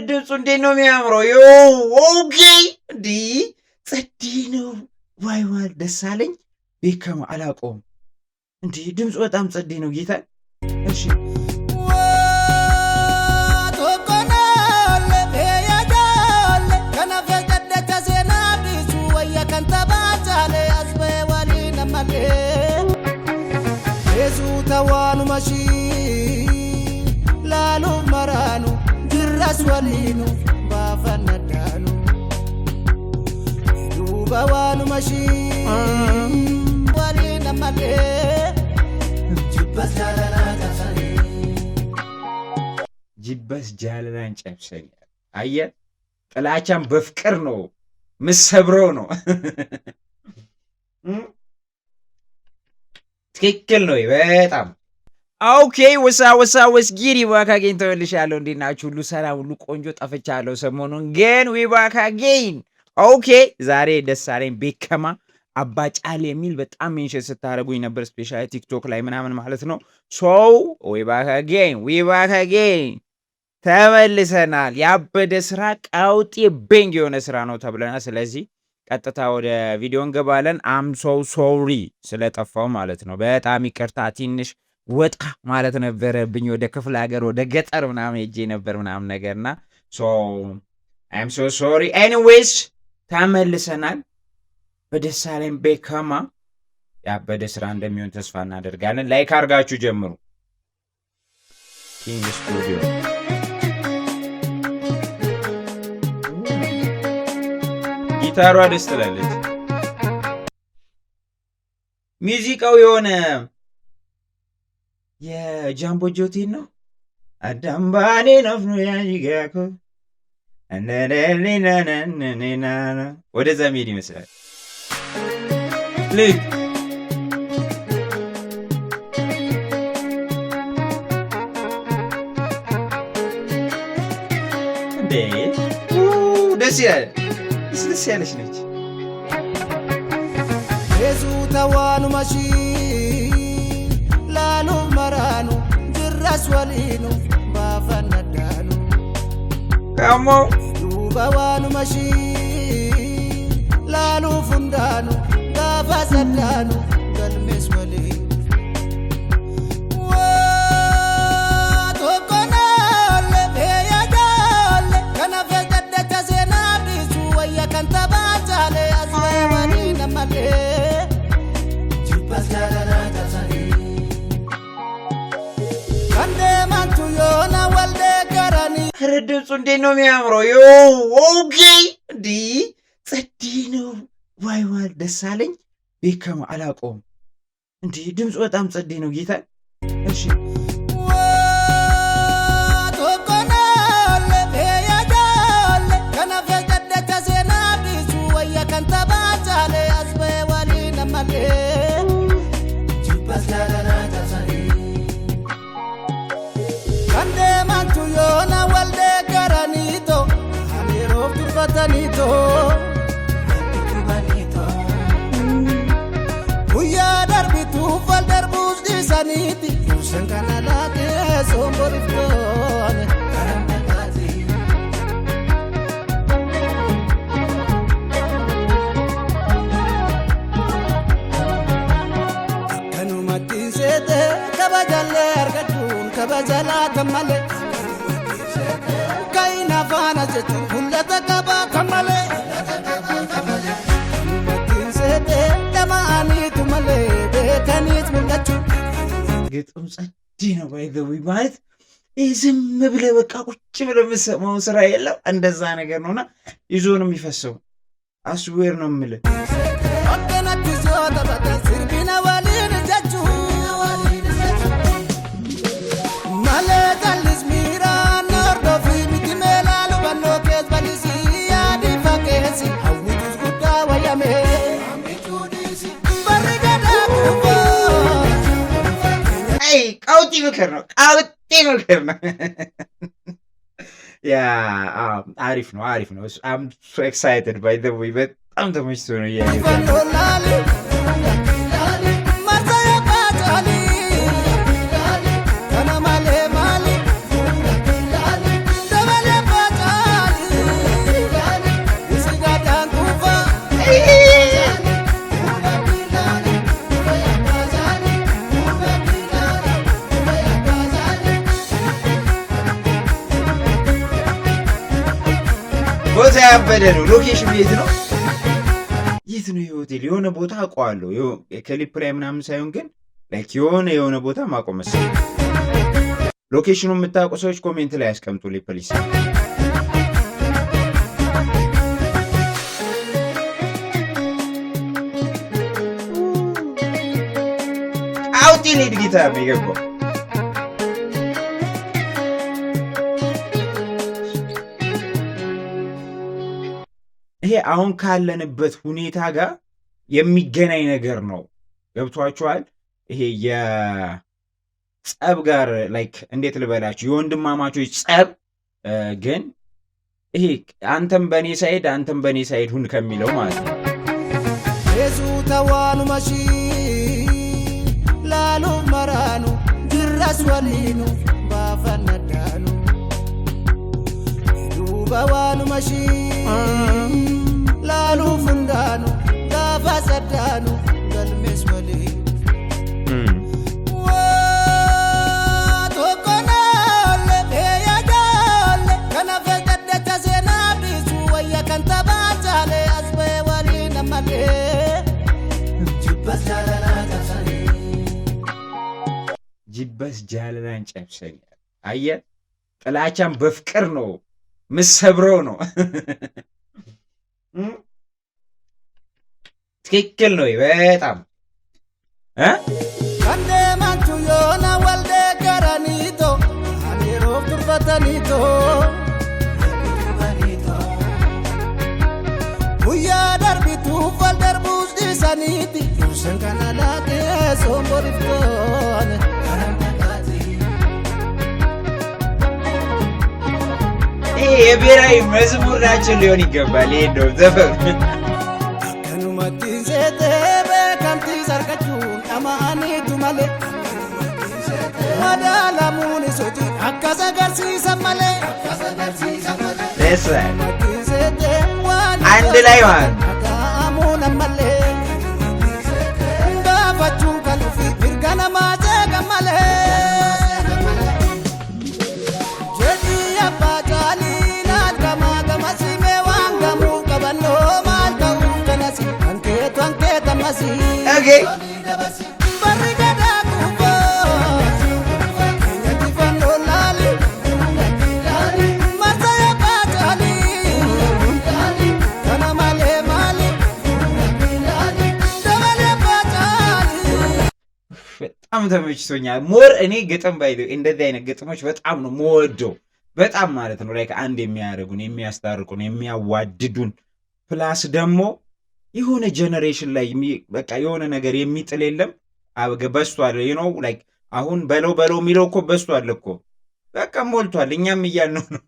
ድምፁ እንዴት ነው የሚያምረው! ዮ ኦኬ እንዲ ጸዲ ነው። ዋይ ዋይ ደሳለኝ ቤከማ አላውቀውም። እንዲ ድምፁ በጣም ጸዲ ነው ጌታ። እሺ tawanu mashi lalu maranu dirras walinu bafanadanu dubawanu mashi walina male ጅበስ ጃለላን ጨብሰኝ አየ ጥላቻን በፍቅር ነው ምሰብረው ነው። ትክክል ነው በጣም ኦኬ። ወስጊሪ ባካ አገኝ ተወልሻለሁ። እንዴት ናችሁ? ሁሉ ሰላም፣ ሁሉ ቆንጆ። ጠፍቻለሁ ሰሞኑን ግን ባካ አገኝ። ኦኬ ዛሬ ደሳለኝ ቤከማ አባ ጫሌ የሚል በጣም ሜንሽን ስታደርጉኝ ነበር፣ ስፔሻሊ ቲክቶክ ላይ ምናምን ማለት ነው። ባካ አገኝ ተመልሰናል። ያበደ ስራ ቀውጤ ቤንግ የሆነ ስራ ነው ተብለናል። ስለዚህ ቀጥታ ወደ ቪዲዮ እንገባለን። አም ሶሪ ስለጠፋው ማለት ነው። በጣም ይቅርታ። ትንሽ ወጣ ማለት ነበረብኝ ወደ ክፍለ ሀገር ወደ ገጠር ምናምን ሄጄ ነበር ምናምን ነገርና አም ሶሪ። ኤኒዌይስ ተመልሰናል። በደሳለኝ ቤከማ ያበደ ስራ እንደሚሆን ተስፋ እናደርጋለን። ላይክ አድርጋችሁ ጀምሩ። ኪንግ ስቱዲዮ ጊታሯ ደስ ትላለች። ሙዚቃው የሆነ የጃምቦ ጆቴን ነው። አዳምባኔ ነፍኑ ያጂጋኮ እንደለሊናናናና ወደዛ ሜድ ይመስላል። ልክ እንዴ ደስ ይላል። ደስ ያለች ነች። የሱ ተዋኑ ማሺ ላሉ መራኑ ድረስ ወሊኑ ባፈነዳኑ ካሞ ዱባዋኑ ማሺ ላሉ ፉንዳኑ ጋፋሰዳኑ ገልሜስ ወሊኑ ድምፁ እንዴት ነው የሚያምረው! ዮ ኦኬ እንዲ ጸዲ ነው። ዋይ ዋይ ደሳለኝ ቤከማ አላውቀውም። እንዲ ድምፁ በጣም ጸዲ ነው ጌታ። እሺ Uya darbitu fal darbus di saniti Sangkana lake somborifone Karamati Kanu mati sete kabajale argadun kabajala kamale Kaina fana setu hulata kaba kamale ግጥም ጸዲ ነው። ባይዘዊ ማለት ዝም ብለህ በቃ ቁጭ ብለህ የምትሰማው ስራ የለም። እንደዛ ነገር ነውና ይዞ ነው የሚፈሰው። አስዌር ነው የምልህ። ቀውጢ ምክር ነው። ያ አሪፍ ነው። አም ሶ ኤክሳይትድ ባይ ዘ ዌይ በጣም ተመችቶ ነው ያበደ ነው። ሎኬሽን የት ነው? የት ነው የሆቴል? የሆነ ቦታ አውቀዋለሁ። ክሊፕ ላይ ምናምን ሳይሆን ግን ላይክ የሆነ ቦታ ማቆም መሰለኝ። ሎኬሽኑ የምታውቁ ሰዎች ኮሜንት ላይ ያስቀምጡልኝ ፕሊስ። አውቲ ሊድ ጊታር ነው የገባው። ይሄ አሁን ካለንበት ሁኔታ ጋር የሚገናኝ ነገር ነው። ገብቷችኋል? ይሄ የጸብ ጋር ላይክ እንዴት ልበላችሁ፣ የወንድማማቾች ጸብ ግን ይሄ አንተም በእኔ ሳይድ አንተም በእኔ ሳይድ ሁን ከሚለው ማለት ነው። የሱ ተዋኑ መሺ ላሉ መራኑ ድረስ ወሊኑ ባፈነዳኑ ዱበዋኑ መሺ ላሉ ፍንዳኑ ጋፋ ሰዳኑ ገልሜስ ወሊኑ ጅበስ ጃለላን ጨብሰኛል። አየህ፣ ጥላቻን በፍቅር ነው ምሰብረው ነው። ትክክል ነው በጣም አንዴ ማንቹ ዮና ወልደ ገራኒቶ አኔሮፍ ቱርበተኒቶ ጉያ ደርቢቱ ፈልደርቡስ ዲሰኒቲ ዩሰን ከናላቄ ሶምቦሪፍቶን ይሄ የብሔራዊ መዝሙር ናችን ሊሆን ይገባል። ይሄ ነው ዘፈኑ። ከኑመቲንሴቴ በከምቲ ሰርቀቹን አማኒቱ ማሌ መዳላሙን ሶቲ አካሰገርሲሰ ማሌ አንድ ላይ ዋን አሙነ ማሌ ጋፋቹን ከኑፊ ብርገነ ማዘ ገማሌ Okay. በጣም ተመችቶኛል። ሞር እኔ ግጥም ባይ እንደዚህ አይነት ግጥሞች በጣም ነው የምወደው። በጣም ማለት ነው ላይክ አንድ የሚያደርጉን የሚያስታርቁን የሚያዋድዱን ፕላስ ደግሞ የሆነ ጀነሬሽን ላይ በቃ የሆነ ነገር የሚጥል የለም። በስቷል ነው ላይክ አሁን በለው የሚለው እኮ በስቷል እኮ በቃ ሞልቷል። እኛም እያልነው ነው።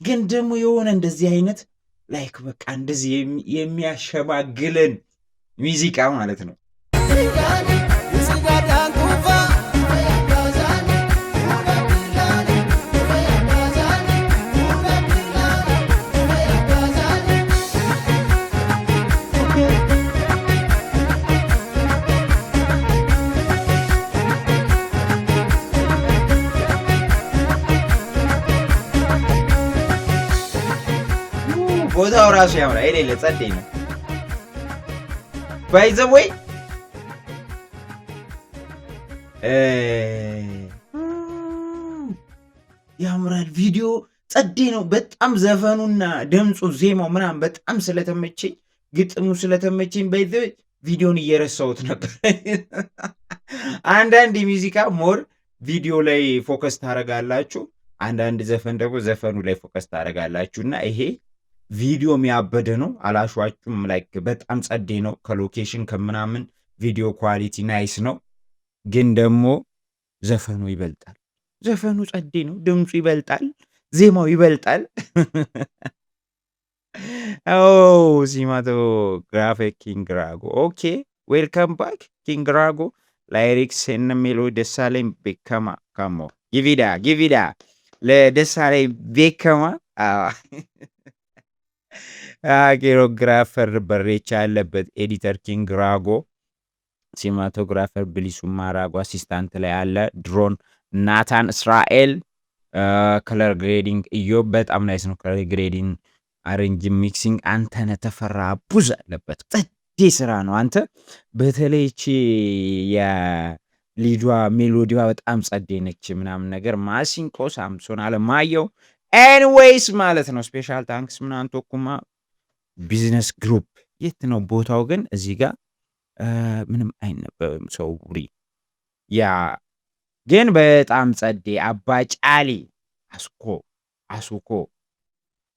ግን ደግሞ የሆነ እንደዚህ አይነት ላይክ በቃ እንደዚህ የሚያሸማግለን ሙዚቃ ማለት ነው። ቦታው ራሱ ያምራል። የሌለ ጸዴ ነው። ባይ ዘ ወይ ያምራል። ቪዲዮ ጸዴ ነው በጣም ዘፈኑና ድምፁ ዜማው ምናምን በጣም ስለተመቸኝ ግጥሙ ስለተመቸኝ ባይ ዘ ወይ ቪዲዮን እየረሳሁት ነበር። አንዳንድ ሙዚቃ ሞር ቪዲዮ ላይ ፎከስ ታደርጋላችሁ፣ አንዳንድ ዘፈን ደግሞ ዘፈኑ ላይ ፎከስ ታደርጋላችሁ እና ይሄ ቪዲዮ የሚያበደ ነው። አላሿችሁም። ላይክ በጣም ጸዴ ነው። ከሎኬሽን ከምናምን ቪዲዮ ኳሊቲ ናይስ ነው። ግን ደግሞ ዘፈኑ ይበልጣል። ዘፈኑ ጸዴ ነው። ድምፁ ይበልጣል። ዜማው ይበልጣል። ሲማቶግራፊክ ኪንግ ራጎ ኦኬ ዌልካም ባክ ኪንግ ራጎ ላይሪክስ እነ ሜሎዲ ደሳለኝ ቤከማ ካሞ ጊቪዳ ለደሳለኝ ቤከማ ኬሮግራፈር በሬቻ ያለበት ኤዲተር ኪንግ ራጎ፣ ሲማቶግራፈር ብሊሱማ ራጎ፣ አሲስታንት ላይ ያለ ድሮን ናታን እስራኤል፣ ከለር ግሬዲንግ እዮብ በጣም ናይስ ነው። ከለር ግሬዲንግ አሬንጅ ሚክሲንግ አንተነህ ተፈራ ቡዝ አለበት። ጸዴ ስራ ነው አንተ። በተለይ እቺ የሊዷ ሜሎዲዋ በጣም ጸዴ ነች ምናምን ነገር። ማሲንቆ ሳምሶን አለማየሁ። ኤኒዌይስ ማለት ነው ስፔሻል ታንክስ ምናምን ቶኩማ ቢዝነስ ግሩፕ የት ነው ቦታው ግን? እዚህ ጋር ምንም አይነበብም ሰው ውሪ። ያ ግን በጣም ጸዴ አባ ጫሊ አሱኮ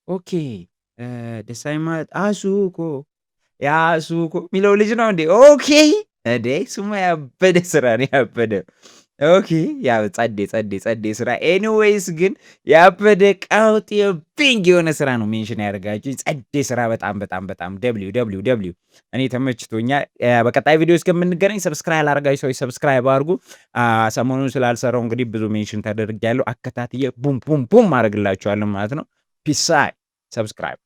ኦኬ ደሳይ ማለት አሱኮ ያሱኮ የሚለው ልጅ ነው እንዴ? ኦኬ እንዴ ስሙ ያበደ ስራ ነው ያበደ። ኦኬ ያው ጸዴ ስራ። ኤኒዌይስ ግን ያበደ ቀውጥ ቢንግ የሆነ ስራ ነው ሜንሽን ያደርጋችሁ። ጸዴ ስራ በጣም ደብሊው እኔ ተመችቶኛል። በቀጣይ ቪዲዮ እስከምንገናኝ ሰብስክራይብ አላደረጋችሁ ሰዎች ሰብስክራይብ አድርጉ። ሰሞኑን ስላልሰራው እንግዲህ ብዙ ሜንሽን ተደርጊያለሁ። አከታትዬ ቡም ማድረግላችኋለሁ ማለት ነው። ፒስ ሰብስክራይብ